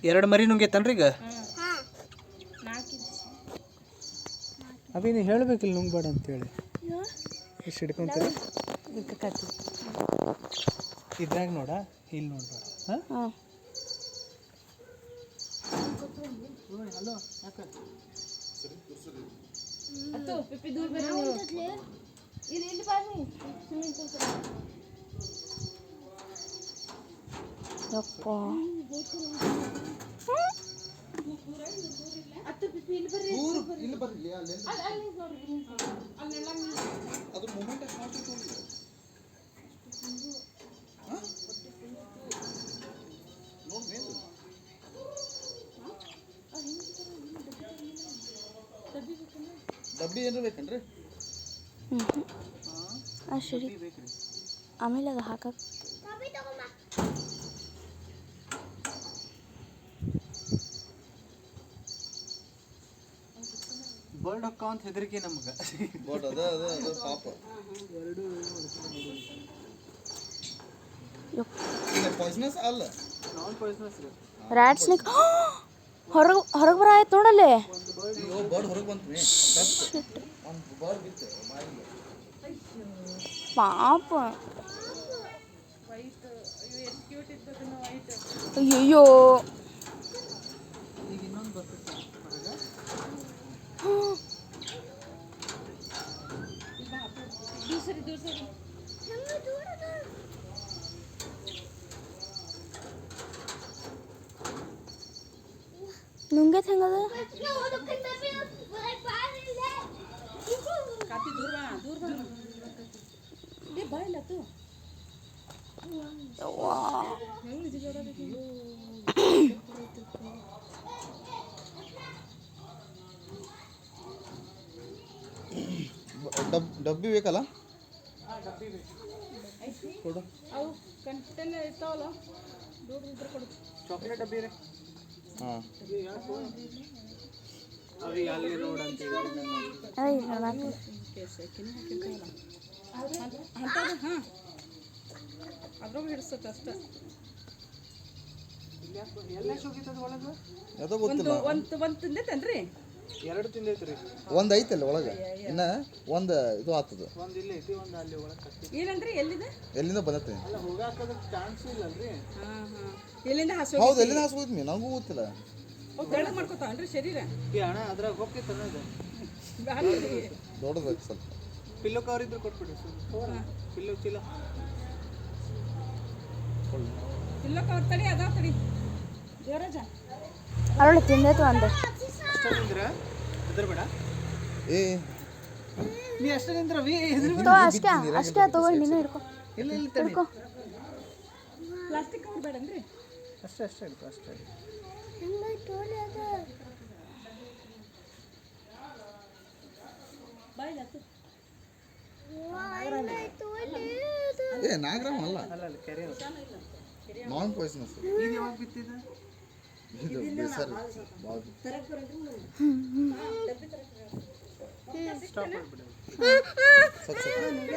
ಎರಡು ಮರಿ ನುಂಗೈತನ್ರಿ ಈಗ ಅಭಿ ನೀವು ಹೇಳಬೇಕಿಲ್ಲ ನುಂಗ್ಬೇಡ ಅಂತೇಳಿ ಎಷ್ಟು ಹಿಡ್ಕೊಂತೀರಿ ಇದ್ರಾಗ ನೋಡ ಇಲ್ಲಿ ನೋಡ್ಬೇಡ ಹಾಂ ಹಲೋ ಯಾಕೆ ಅತ್ತು ಪಿಪ್ಪಿ ದೂರ ಬೇರೆ ಇಲ್ಲಿ ಬನ್ನಿ ಸ್ವಿಮ್ಮಿಂಗ್ ಪೂಲ್ ಯಪ್ಪ ಅತ್ತು ಪಿಪ್ಪಿ ಇಲ್ಲಿ ಬರ್ರಿ ಇಲ್ಲಿ ಬರ್ರಿ ಅಲ್ಲಿ ನೋಡ್ರಿ ಅಲ್ಲೆಲ್ಲ ಅದು ಮೂಮೆಂಟ್ ಎಷ್ಟು ಮಾಡ್ತಿತ್ತು ಡಬ್ಬಿ ಏನಾರ ಬೇಕನ್ರಿ ಸರಿ ಆಮೇಲೆ ಅದು ಹಾಕಕ್ಕೆ ಬರ್ಡ್ ಹೊಕ್ಕ ಅಂತ ಹೆದರಿಕೆ ನಮ್ಗೆ ಬಟ್ ಅದ ಪಾಪ ಪಾಯ್ಸನಸ್ ಅಲ್ಲ ನಾನ್ ಪಾಯ್ಸನಸ್ ರೀ ರ್ಯಾಟ್ ಸ್ನೇಕ್ ಹೊರಗೆ ಬರ ಆಯ್ತು ನೋಡಲ್ಲೇ ಬರ್ಡ್ ಹೊರಗೆ ಬಂತು ಒಂದು ಬರ್ಡ್ ಬಿತ್ತು ಬಾಯಿಗೆ ಪಾಪ ಅಯ್ಯಯ್ಯೋ ಈಗ ಇನ್ನೊಂದು ಬರ್ತೈತೆ ಹೊರಗೆ ನುಂಗೈತೆ ಹೆಂಗದ ಡಬ್ಬಿ ಬೇಕಲ್ಲ ಕೊಡು ಚಾಕ್ಲೇಟ್ ಡಬ್ಬಿ ರೀ ಹಾಂ ಅವಿ ಅಲ್ಲಿ ರೋಡ್ ಅಂತ ಅದ್ರಾಗ ಹಿಡಿಸ್ತೈತೆ ಅಷ್ಟೇ ಎಲ್ಲ ಹೋಗಿತ್ತದ ಒಳಗೆ ಅದು ಗೊತ್ತಿಲ್ಲ ಒಂದು ತಿಂದೈತೇನ್ರಿ ಎರಡು ತಿಂದೈತ್ರಿ ಒಂದು ಐತಲ್ಲ ಒಳಗೆ ಇನ್ನ ಒಂದು ಇದು ಆಗ್ತದ ಒಂದು ಇಲ್ಲಿ ಐತಿ ಒಂದು ಅಲ್ಲಿ ಒಳಗೆ ಕಟ್ಟಿ ಏನಂದ್ರಿ ಎಲ್ಲಿದೆ ಎಲ್ಲಿಂದ ಬಂದತ್ತೆ ಅಲ್ಲ ಹೋಗಾಕದ ಚಾನ್ಸ್ ಇಲ್ಲಲ್ರಿ ಎಲ್ಲಿಂದ ಹಸು ಹೌದು ಎಲ್ಲಿಂದ ಹಾಸ್ಬೋದ್ಮಿ ನನಗೂ ಗೊತ್ತಿಲ್ಲ ತೆಳಗ್ ಮಾಡ್ಕೊತಾವನ್ರಿ ಶರೀರ ಈ ಅಣ್ಣ ಅದ್ರಾಗ ಹೋಗ್ತೈತೆ ಅನ್ನೋದು ದೊಡ್ಡದಕ್ಕೆ ಸ್ವಲ್ಪ ಪಿಲ್ಲೋ ಕವರ್ ಇದ್ರೆ ಕೊಟ್ಬಿಡಿ ಪಿಲ್ಲೋ ಚೀಲ ಪಿಲ್ಲೋ ಕವರ್ ತಡಿ ಅದಾವ ತಡಿ ದೇವರಾಜ ಅರಳು ತಿಂದೈತು ಅಂದೆ ಅಷ್ಟೇ ನಿಂದ್ರ ಹೆದರ್ಬೇಡ ಏ ನೀ ಅಷ್ಟೇ ನಿಂದ್ರ ಅಷ್ಟೇ ಅಷ್ಟೇ ತಗೊಂಡು ನೀನು ಹಿಡ್ಕೊ ಇಲ್ಲ ಇಲ್ಲಿ ತಡಿ ಪ್ಲಾಸ್ಟಿಕ್ ಕವರ್ ಬೇಡನ್ರಿ ಅಷ್ಟೇ ಅಷ್ಟೇ ಹಿಡ್ಕೊ ಅಷ್ಟೇ ಏ ನಾಗರಾಮ್ ಅಲ್ಲ ಅಲ್ಲ ಕೆರೆ ನಾನ್ ಪಾಯ್ಸನಸ್ ಇದು ಯಾವಾಗ ಬಿತ್ತಿದ ಇದು ಬೇಸರ ಸ್ಟಾಪ್ ಮಾಡಿಬಿಡಿ ಸ್ವಲ್ಪ